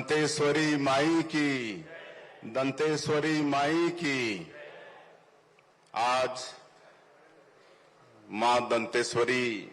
दंतेश्वरी माई की, दंतेश्वरी माई की। आज मां दंतेश्वरी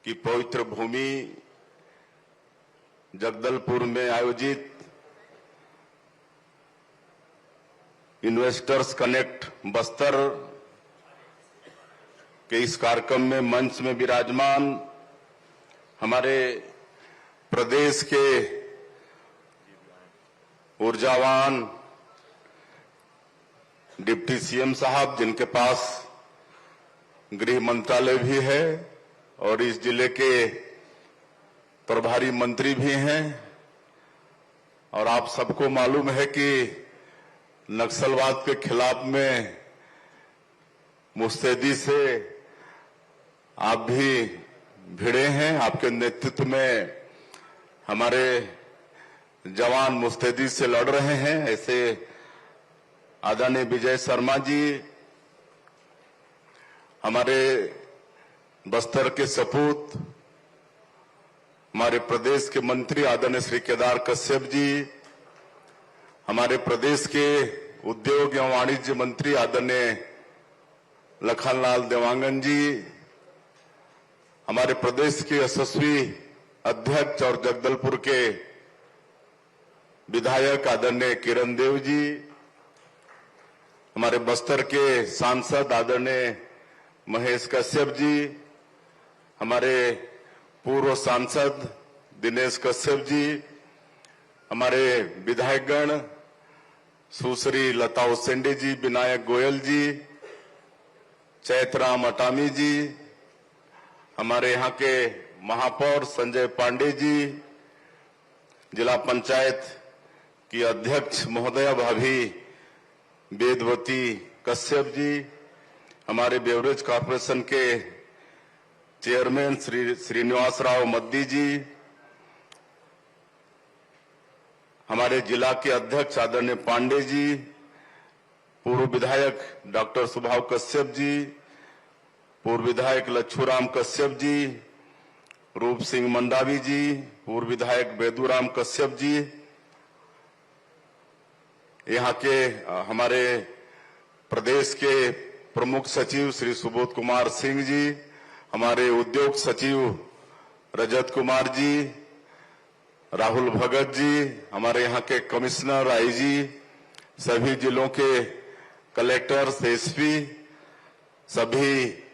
की पवित्र भूमि जगदलपुर में आयोजित इन्वेस्टर्स कनेक्ट बस्तर के इस कार्यक्रम में मंच में विराजमान हमारे प्रदेश के ऊर्जावान डिप्टी सीएम साहब, जिनके पास गृह मंत्रालय भी है और इस जिले के प्रभारी मंत्री भी हैं, और आप सबको मालूम है कि नक्सलवाद के खिलाफ में मुस्तैदी से आप भी भिड़े हैं। आपके नेतृत्व में हमारे जवान मुस्तैदी से लड़ रहे हैं। ऐसे आदरणीय विजय शर्मा जी, हमारे बस्तर के सपूत, हमारे प्रदेश के मंत्री आदरणीय श्री केदार कश्यप जी, हमारे प्रदेश के उद्योग एवं वाणिज्य मंत्री आदरणीय लखनलाल देवांगन जी, हमारे प्रदेश के यशस्वी अध्यक्ष और जगदलपुर के विधायक आदरणीय किरण देव जी, हमारे बस्तर के सांसद आदरणीय महेश कश्यप जी, हमारे पूर्व सांसद दिनेश कश्यप जी, हमारे विधायकगण सुश्री लता उसेंडी जी, विनायक गोयल जी, चैतराम अटामी जी, हमारे यहाँ के महापौर संजय पांडे जी, जिला पंचायत की अध्यक्ष महोदया भाभी वेदवती कश्यप जी, हमारे बेवरेज कॉर्पोरेशन के चेयरमैन श्री श्रीनिवास राव मद्दी जी, हमारे जिला के अध्यक्ष आदरणीय पांडे जी, पूर्व विधायक डॉक्टर सुभाव कश्यप जी, पूर्व विधायक लच्छूराम कश्यप जी, रूप सिंह मंडावी जी, पूर्व विधायक बेदूराम कश्यप जी, यहाँ के हमारे प्रदेश के प्रमुख सचिव श्री सुबोध कुमार सिंह जी, हमारे उद्योग सचिव रजत कुमार जी, राहुल भगत जी, हमारे यहाँ के कमिश्नर आईजी, सभी जिलों के कलेक्टर्स, एसपी, सभी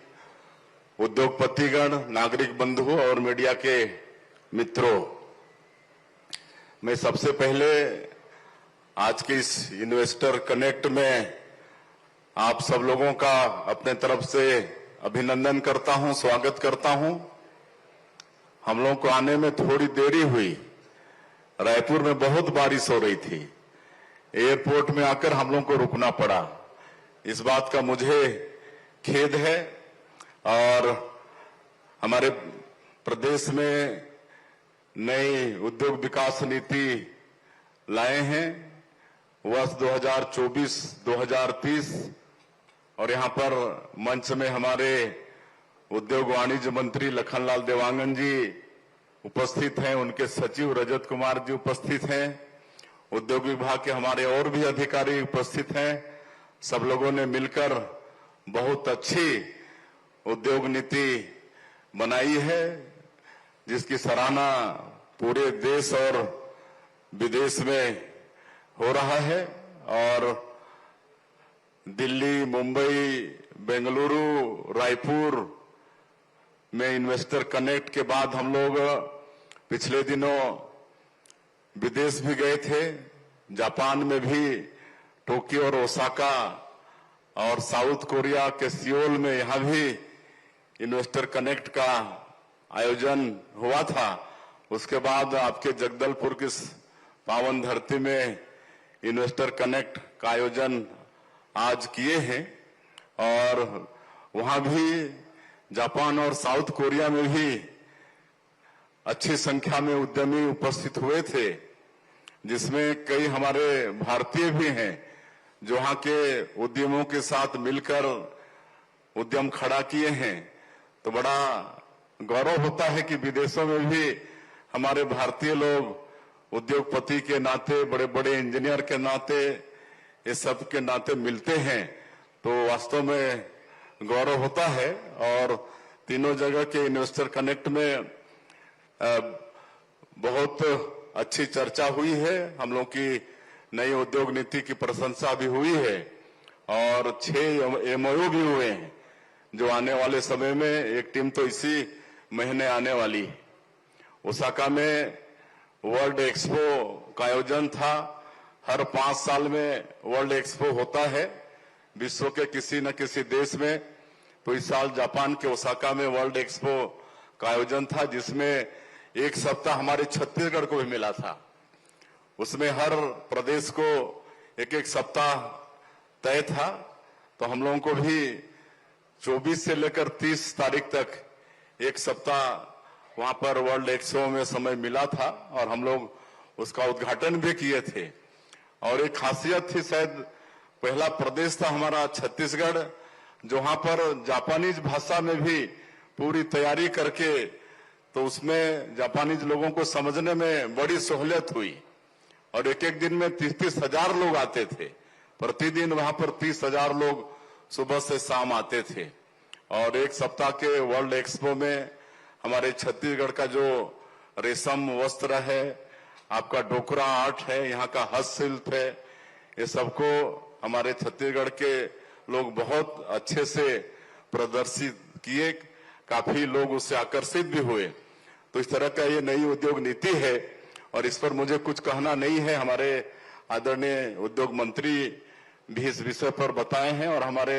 उद्योगपतिगण, नागरिक बंधुओं और मीडिया के मित्रों, मैं सबसे पहले आज के इस इन्वेस्टर कनेक्ट में आप सब लोगों का अपने तरफ से अभिनंदन करता हूं, स्वागत करता हूं। हम लोगों को आने में थोड़ी देरी हुई, रायपुर में बहुत बारिश हो रही थी, एयरपोर्ट में आकर हम लोगों को रुकना पड़ा। इस बात का मुझे खेद है। और हमारे प्रदेश में नई उद्योग विकास नीति लाए हैं वर्ष 2024-2030, और यहाँ पर मंच में हमारे उद्योग वाणिज्य मंत्री लखनलाल देवांगन जी उपस्थित हैं, उनके सचिव रजत कुमार जी उपस्थित हैं, उद्योग विभाग के हमारे और भी अधिकारी उपस्थित हैं। सब लोगों ने मिलकर बहुत अच्छी उद्योग नीति बनाई है, जिसकी सराहना पूरे देश और विदेश में हो रहा है। और दिल्ली, मुंबई, बेंगलुरु, रायपुर में इन्वेस्टर कनेक्ट के बाद हम लोग पिछले दिनों विदेश भी गए थे। जापान में भी टोक्यो और ओसाका और साउथ कोरिया के सियोल में यहाँ भी इन्वेस्टर कनेक्ट का आयोजन हुआ था। उसके बाद आपके जगदलपुर की पावन धरती में इन्वेस्टर कनेक्ट का आयोजन आज किए हैं, और वहां भी जापान और साउथ कोरिया में भी अच्छी संख्या में उद्यमी उपस्थित हुए थे, जिसमें कई हमारे भारतीय भी हैं जो वहां के उद्यमों के साथ मिलकर उद्यम खड़ा किए हैं। तो बड़ा गौरव होता है कि विदेशों में भी हमारे भारतीय लोग उद्योगपति के नाते, बड़े बड़े इंजीनियर के नाते, इस सब के नाते मिलते हैं तो वास्तव में गौरव होता है। और तीनों जगह के इन्वेस्टर कनेक्ट में बहुत अच्छी चर्चा हुई है। हम लोग की नई उद्योग नीति की प्रशंसा भी हुई है और 6 एमओयू भी हुए हैं जो आने वाले समय में, एक टीम तो इसी महीने आने वाली है। ओसाका में वर्ल्ड एक्सपो का आयोजन था। हर 5 साल में वर्ल्ड एक्सपो होता है विश्व के किसी न किसी देश में। तो इस साल जापान के ओसाका में वर्ल्ड एक्सपो का आयोजन था, जिसमें एक सप्ताह हमारे छत्तीसगढ़ को भी मिला था। उसमें हर प्रदेश को एक एक सप्ताह तय था। तो हम लोगों को भी 24 से लेकर 30 तारीख तक एक सप्ताह वहां पर वर्ल्ड एक्सपो में समय मिला था और हम लोग उसका उद्घाटन भी किए थे। और एक खासियत थी, शायद पहला प्रदेश था हमारा छत्तीसगढ़ जो वहां पर जापानीज भाषा में भी पूरी तैयारी करके, तो उसमें जापानीज लोगों को समझने में बड़ी सहूलियत हुई। और एक एक दिन में 30-30 हजार लोग आते थे। प्रतिदिन वहां पर 30 हजार लोग सुबह से शाम आते थे। और एक सप्ताह के वर्ल्ड एक्सपो में हमारे छत्तीसगढ़ का जो रेशम वस्त्र है, आपका डोकरा आर्ट है, यहाँ का हस्तशिल्प है, ये सबको हमारे छत्तीसगढ़ के लोग बहुत अच्छे से प्रदर्शित किए। काफी लोग उससे आकर्षित भी हुए। तो इस तरह का ये नई उद्योग नीति है और इस पर मुझे कुछ कहना नहीं है। हमारे आदरणीय उद्योग मंत्री भी इस विषय पर बताए हैं और हमारे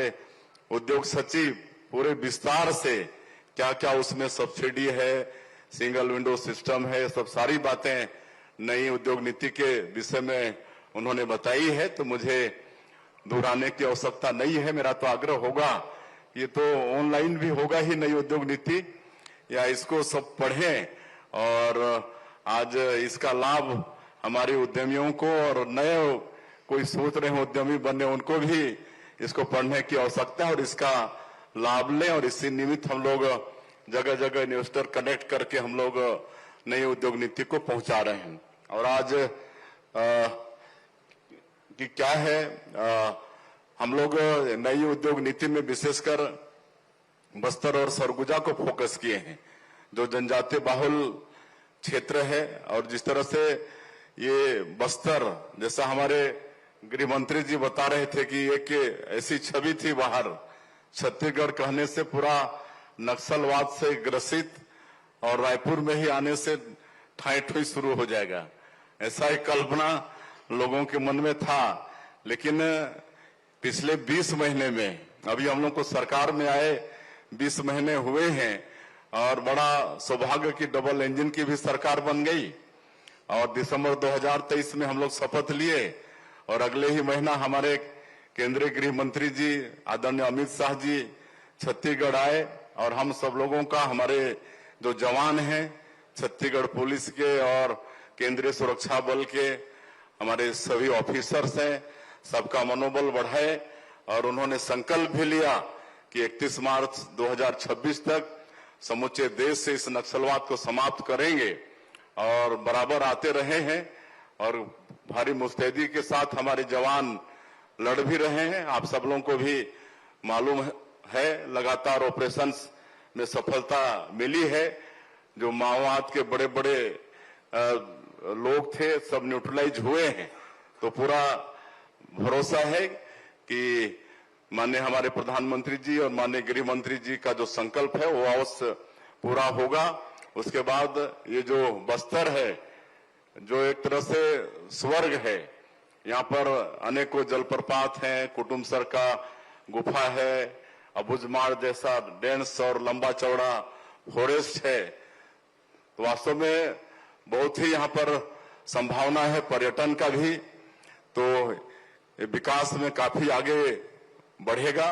उद्योग सचिव पूरे विस्तार से क्या क्या उसमें सब्सिडी है, सिंगल विंडो सिस्टम है, सब सारी बातें नई उद्योग नीति के विषय में उन्होंने बताई है। तो मुझे दोहराने की आवश्यकता नहीं है। मेरा तो आग्रह होगा, ये तो ऑनलाइन भी होगा ही नई उद्योग नीति, या इसको सब पढ़ें और आज इसका लाभ हमारे उद्यमियों को और नए कोई सोच रहे हैं उद्यमी बनने, उनको भी इसको पढ़ने की आवश्यकता है और इसका लाभ लें। और इसी निमित्त हम लोग जगह जगह इन्वेस्टर कनेक्ट करके हम लोग नई उद्योग नीति को पहुंचा रहे हैं। और आज कि क्या है, हम लोग नई उद्योग नीति में विशेषकर बस्तर और सरगुजा को फोकस किए हैं, जो जनजातीय बाहुल क्षेत्र है। और जिस तरह से ये बस्तर, जैसा हमारे गृह मंत्री जी बता रहे थे कि एक ऐसी छवि थी बाहर, छत्तीसगढ़ कहने से पूरा नक्सलवाद से ग्रसित और रायपुर में ही आने से ठाई ठुई शुरू हो जाएगा, ऐसा एक कल्पना लोगों के मन में था। लेकिन पिछले 20 महीने में, अभी हम लोग को सरकार में आए 20 महीने हुए हैं और बड़ा सौभाग्य की डबल इंजन की भी सरकार बन गई। और दिसंबर 2023 में हम लोग शपथ लिए और अगले ही महीना हमारे केंद्रीय गृह मंत्री जी आदरणीय अमित शाह जी छत्तीसगढ़ आए और हम सब लोगों का, हमारे जो जवान हैं छत्तीसगढ़ पुलिस के और केंद्रीय सुरक्षा बल के हमारे सभी ऑफिसर्स हैं, सबका मनोबल बढ़ाए और उन्होंने संकल्प भी लिया कि 31 मार्च 2026 तक समूचे देश से इस नक्सलवाद को समाप्त करेंगे। और बराबर आते रहे हैं और भारी मुस्तैदी के साथ हमारे जवान लड़ भी रहे हैं। आप सब लोगों को भी मालूम है, लगातार ऑपरेशंस में सफलता मिली है। जो माओवाद के बड़े बड़े लोग थे सब न्यूट्रलाइज हुए हैं। तो पूरा भरोसा है कि माननीय हमारे प्रधानमंत्री जी और माननीय गृह मंत्री जी का जो संकल्प है वो अवश्य पूरा होगा। उसके बाद ये जो बस्तर है, जो एक तरह से स्वर्ग है, यहाँ पर अनेकों जलप्रपात हैं, कुटुमसर का गुफा है, अबुझमाड़ जैसा डेंस और लंबा चौड़ा फॉरेस्ट है। तो वास्तव में बहुत ही यहाँ पर संभावना है पर्यटन का भी, तो विकास में काफी आगे बढ़ेगा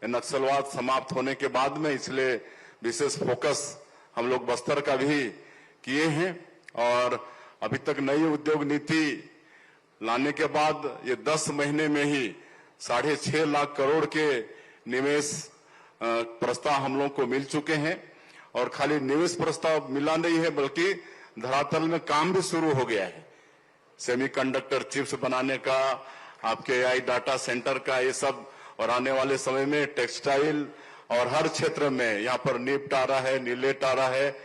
नक्सलवाद समाप्त होने के बाद में। इसलिए विशेष फोकस हम लोग बस्तर का भी किए हैं। और अभी तक नई उद्योग नीति लाने के बाद ये 10 महीने में ही 6.5 लाख करोड़ के निवेश प्रस्ताव हम लोग को मिल चुके हैं। और खाली निवेश प्रस्ताव मिला नहीं है, बल्कि धरातल में काम भी शुरू हो गया है। सेमीकंडक्टर चिप्स बनाने का, आपके एआई डाटा सेंटर का, ये सब, और आने वाले समय में टेक्सटाइल और हर क्षेत्र में यहाँ पर निफ्ट आ रहा है, नीलेट आ रहा है,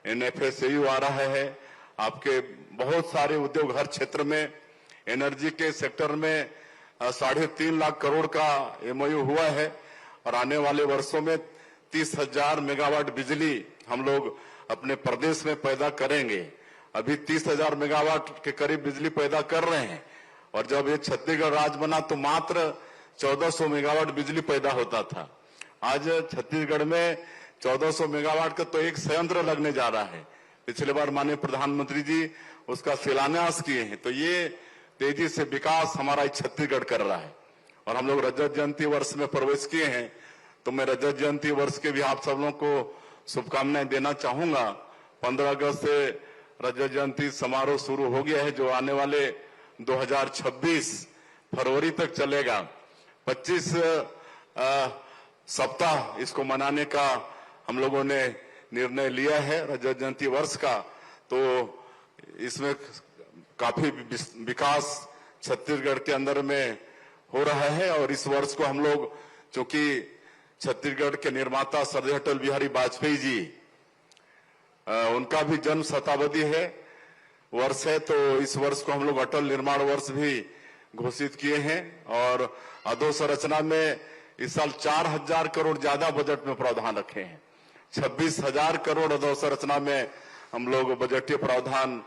एनएफएसयू आ रहा है, आपके बहुत सारे उद्योग हर क्षेत्र में, एनर्जी के सेक्टर में 3.5 लाख करोड़ का एमओयू हुआ है और आने वाले वर्षों में 30,000 मेगावाट बिजली हम लोग अपने प्रदेश में पैदा करेंगे। अभी 30,000 मेगावाट के करीब बिजली पैदा कर रहे हैं और जब ये छत्तीसगढ़ राज्य बना तो मात्र 1400 मेगावाट बिजली पैदा होता था। आज छत्तीसगढ़ में 1400 मेगावाट का तो एक संयंत्र लगने जा रहा है। पिछले बार माननीय प्रधानमंत्री जी उसका शिलान्यास किए हैं। तो ये तेजी से विकास हमारा छत्तीसगढ़ कर रहा है और हम लोग रजत जयंती वर्ष में प्रवेश किए हैं। तो मैं रजत जयंती वर्ष के भी आप सब लोगों को शुभकामनाएं देना चाहूंगा। 15 अगस्त से रजत जयंती समारोह शुरू हो गया है जो आने वाले 2026 फरवरी तक चलेगा। 25 सप्ताह इसको मनाने का हम लोगों ने निर्णय लिया है रजत जयंती वर्ष का। तो इसमें काफी विकास छत्तीसगढ़ के अंदर में हो रहा है और इस वर्ष को हम लोग, चूंकि छत्तीसगढ़ के निर्माता सरदार अटल बिहारी वाजपेयी जी उनका भी जन्म शताब्दी है वर्ष है, तो इस वर्ष को हम लोग अटल निर्माण वर्ष भी घोषित किए हैं और अधोसंरचना में इस साल 4,000 करोड़ ज्यादा बजट में प्रावधान रखे हैं। 26,000 करोड़ अधोसंरचना में हम लोग बजटीय प्रावधान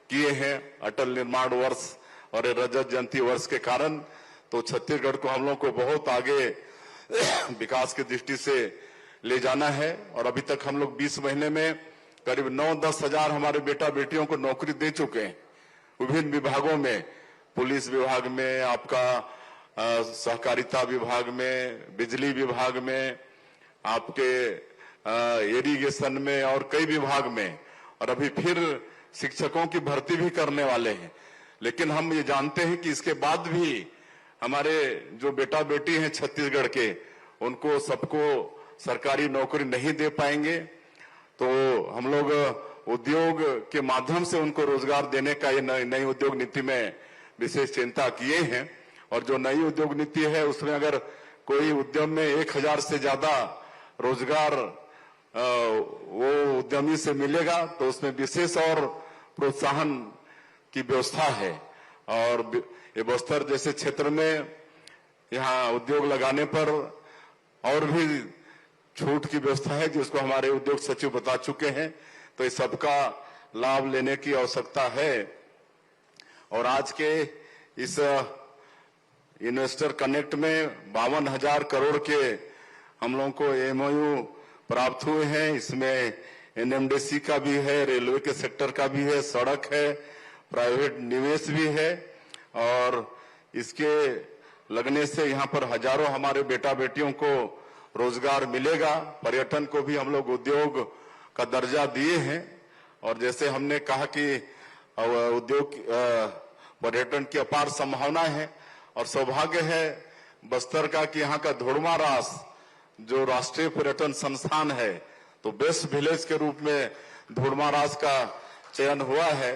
किए हैं अटल निर्माण वर्ष और रजत जयंती वर्ष के कारण। तो छत्तीसगढ़ को हम लोग को बहुत आगे विकास की दृष्टि से ले जाना है और अभी तक हम लोग 20 महीने में करीब 9-10 हजार हमारे बेटा बेटियों को नौकरी दे चुके हैं विभिन्न विभागों में, पुलिस विभाग में, आपका सहकारिता विभाग में, बिजली विभाग में, आपके इरिगेशन में और कई विभाग में, और अभी फिर शिक्षकों की भर्ती भी करने वाले हैं। लेकिन हम ये जानते हैं कि इसके बाद भी हमारे जो बेटा बेटी हैं छत्तीसगढ़ के, उनको सबको सरकारी नौकरी नहीं दे पाएंगे। तो हम लोग उद्योग के माध्यम से उनको रोजगार देने का ये नई उद्योग नीति में विशेष चिंता किए हैं और जो नई उद्योग नीति है उसमें अगर कोई उद्यम में 1,000 से ज्यादा रोजगार वो उद्यमी से मिलेगा तो उसमें विशेष और प्रोत्साहन की व्यवस्था है। और ये बस्तर जैसे क्षेत्र में यहाँ उद्योग लगाने पर और भी छूट की व्यवस्था है जिसको हमारे उद्योग सचिव बता चुके हैं। तो इस सबका लाभ लेने की आवश्यकता है और आज के इस इन्वेस्टर कनेक्ट में 52,000 करोड़ के हम लोगों को एमओयू प्राप्त हुए हैं। इसमें एनएमडीसी का भी है, रेलवे के सेक्टर का भी है, सड़क है, प्राइवेट निवेश भी है और इसके लगने से यहाँ पर हजारों हमारे बेटा बेटियों को रोजगार मिलेगा। पर्यटन को भी हम लोग उद्योग का दर्जा दिए हैं और जैसे हमने कहा कि उद्योग पर्यटन की अपार संभावना है और सौभाग्य है बस्तर का कि यहाँ का धोड़मा रास जो राष्ट्रीय पर्यटन संस्थान है तो बेस्ट विलेज के रूप में धोड़मा रास का चयन हुआ है।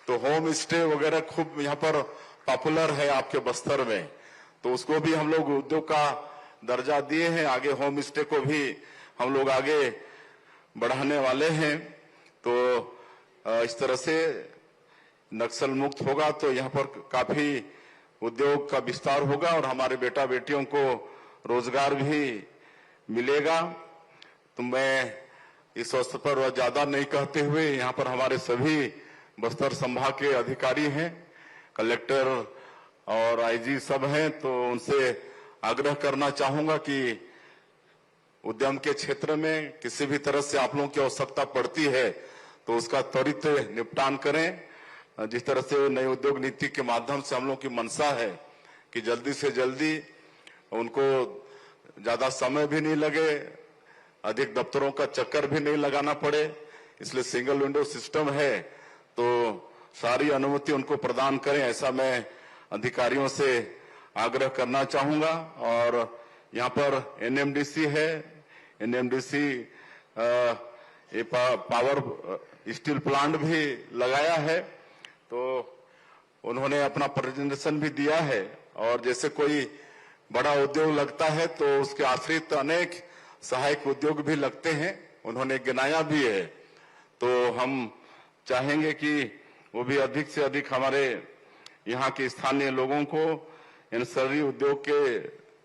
तो होम स्टे वगैरह खूब यहाँ पर पॉपुलर है आपके बस्तर में, तो उसको भी हम लोग उद्योग का दर्जा दिए हैं। आगे होम स्टे को भी हम लोग आगे बढ़ाने वाले हैं। तो इस तरह से नक्सल मुक्त होगा तो यहाँ पर काफी उद्योग का विस्तार होगा और हमारे बेटा बेटियों को रोजगार भी मिलेगा। तो मैं इस अवसर पर ज्यादा नहीं कहते हुए यहाँ पर हमारे सभी बस्तर संभाग के अधिकारी हैं, कलेक्टर और आईजी सब हैं, तो उनसे आग्रह करना चाहूंगा कि उद्यम के क्षेत्र में किसी भी तरह से आप लोगों की आवश्यकता पड़ती है तो उसका त्वरित निपटान करें। जिस तरह से नई उद्योग नीति के माध्यम से हम लोग की मंशा है कि जल्दी से जल्दी उनको ज्यादा समय भी नहीं लगे, अधिक दफ्तरों का चक्कर भी नहीं लगाना पड़े, इसलिए सिंगल विंडो सिस्टम है तो सारी अनुमति उनको प्रदान करें, ऐसा मैं अधिकारियों से आग्रह करना चाहूंगा। और यहाँ पर एनएमडीसी है, एनएमडीसी पावर स्टील प्लांट भी लगाया है, तो उन्होंने अपना प्रेजेंटेशन भी दिया है। और जैसे कोई बड़ा उद्योग लगता है तो उसके आश्रित अनेक सहायक उद्योग भी लगते हैं, उन्होंने गिनाया भी है। तो हम चाहेंगे कि वो भी अधिक से अधिक हमारे यहाँ के स्थानीय लोगों को इन सभी उद्योग के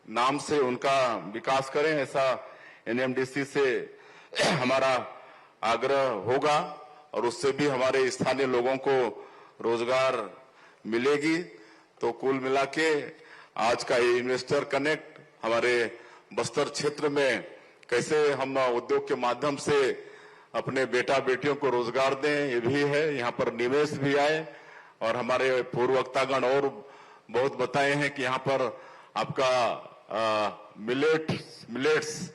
नाम से उनका विकास करें, ऐसा एनएमडीसी से हमारा आग्रह होगा और उससे भी हमारे स्थानीय लोगों को रोजगार मिलेगी। तो कुल मिला के आज का ये इन्वेस्टर कनेक्ट हमारे बस्तर क्षेत्र में कैसे हम उद्योग के माध्यम से अपने बेटा बेटियों को रोजगार दें, ये भी है। यहाँ पर निवेश भी आए और हमारे पूर्व वक्तागण और बहुत बताए हैं कि यहाँ पर आपका मिलेट्स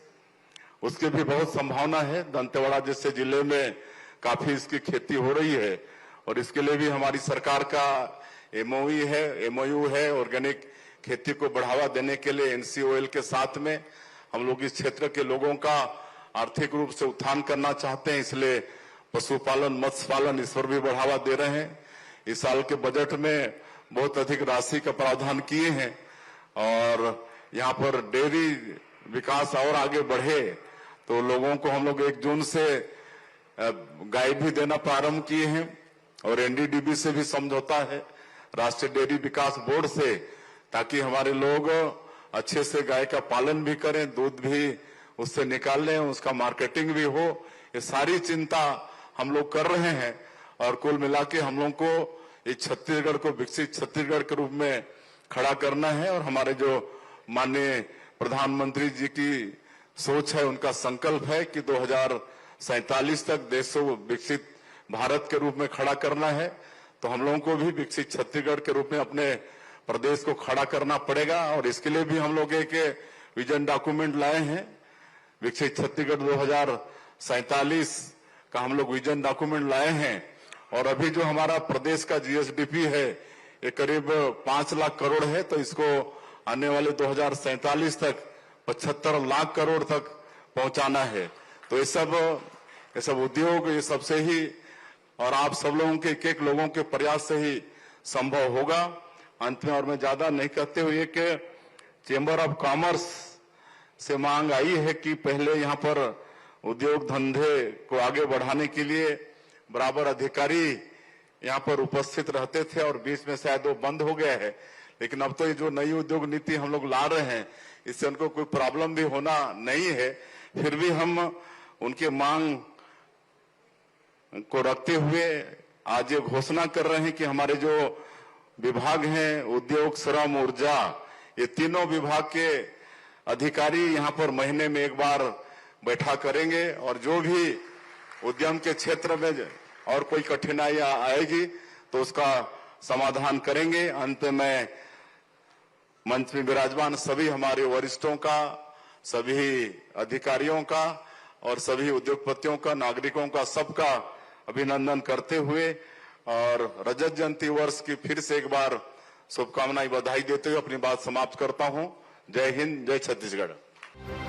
उसकी भी बहुत संभावना है। दंतेवाड़ा जैसे जिले में काफी इसकी खेती हो रही है और इसके लिए भी हमारी सरकार का एमओयू है। ऑर्गेनिक खेती को बढ़ावा देने के लिए एनसीओएल के साथ में हम लोग इस क्षेत्र के लोगों का आर्थिक रूप से उत्थान करना चाहते हैं, इसलिए पशुपालन मत्स्य पालन इस पर भी बढ़ावा दे रहे हैं। इस साल के बजट में बहुत अधिक राशि का प्रावधान किए हैं और यहाँ पर डेयरी विकास और आगे बढ़े तो लोगों को हम लोग 1 जून से गाय भी देना प्रारंभ किए हैं और एनडीडीबी से भी समझौता है, राष्ट्रीय डेयरी विकास बोर्ड से, ताकि हमारे लोग अच्छे से गाय का पालन भी करें, दूध भी उससे निकाल लें, उसका मार्केटिंग भी हो। ये सारी चिंता हम लोग कर रहे हैं और कुल मिला के हम लोग को इस छत्तीसगढ़ को विकसित छत्तीसगढ़ के रूप में खड़ा करना है। और हमारे जो माननीय प्रधानमंत्री जी की सोच है, उनका संकल्प है कि 2047 तक देश को विकसित भारत के रूप में खड़ा करना है। तो हम लोगों को भी विकसित छत्तीसगढ़ के रूप में अपने प्रदेश को खड़ा करना पड़ेगा और इसके लिए भी हम लोग एक विजन डॉक्यूमेंट लाए हैं। विकसित छत्तीसगढ़ 2047 का हम लोग विजन डॉक्यूमेंट लाए हैं और अभी जो हमारा प्रदेश का जीएसडीपी है ये करीब 5 लाख करोड़ है, तो इसको आने वाले 2047 तक 75 लाख करोड़ तक पहुंचाना है। तो ये सब उद्योग ये सबसे ही और आप सब लोगों के एक लोगों के प्रयास से ही संभव होगा। अंत में और मैं ज्यादा नहीं कहते हुए कि चेंबर ऑफ कॉमर्स से मांग आई है कि पहले यहाँ पर उद्योग धंधे को आगे बढ़ाने के लिए बराबर अधिकारी यहाँ पर उपस्थित रहते थे और बीच में शायद वो बंद हो गया है, लेकिन अब तो ये जो नई उद्योग नीति हम लोग ला रहे हैं इससे उनको कोई प्रॉब्लम भी होना नहीं है। फिर भी हम उनके मांग को रखते हुए आज ये घोषणा कर रहे हैं कि हमारे जो विभाग हैं उद्योग श्रम ऊर्जा ये तीनों विभाग के अधिकारी यहाँ पर महीने में एक बार बैठा करेंगे और जो भी उद्यम के क्षेत्र में और कोई कठिनाई आएगी तो उसका समाधान करेंगे। अंत में मंच में विराजमान सभी हमारे वरिष्ठों का, सभी अधिकारियों का और सभी उद्योगपतियों का, नागरिकों का, सबका अभिनंदन करते हुए और रजत जयंती वर्ष की फिर से एक बार शुभकामनाएं बधाई देते हुए अपनी बात समाप्त करता हूं। जय हिंद, जय छत्तीसगढ़।